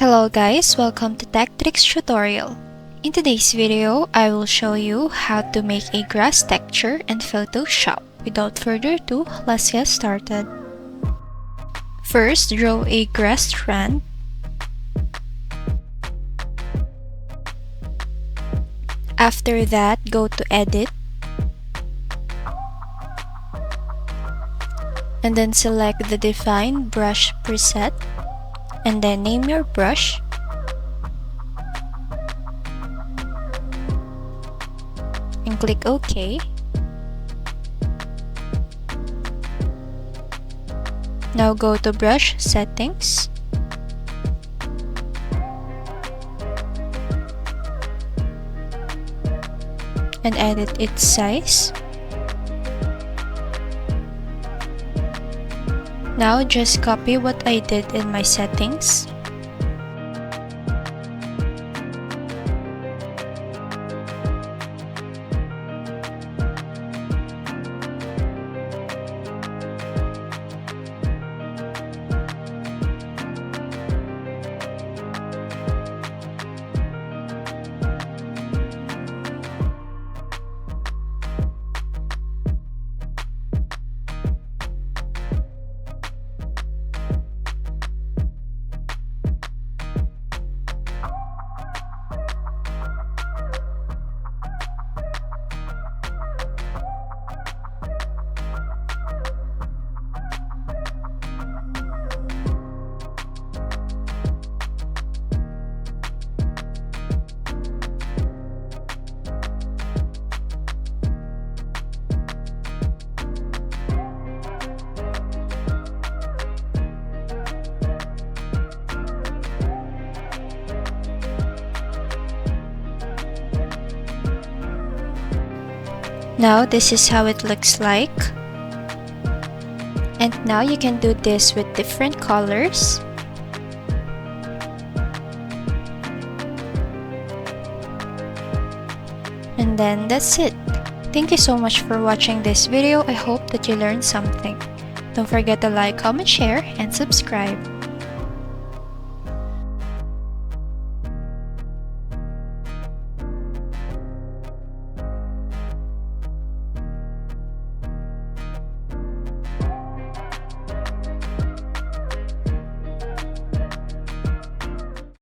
Hello guys, welcome to Tech Tricks tutorial. In today's video, I will show you how to make a grass texture in Photoshop. Without further ado, let's get started. First, draw a grass strand. After that, go to Edit. And then select the Define Brush preset. And then name your brush. And click OK. Now go to Brush Settings. And edit its size. Now just copy what I did in my settings. Now this is how it looks like. And now you can do this with different colors. And then that's it. Thank you so much for watching this video. I hope that you learned something. Don't forget to like, comment, share, and subscribe.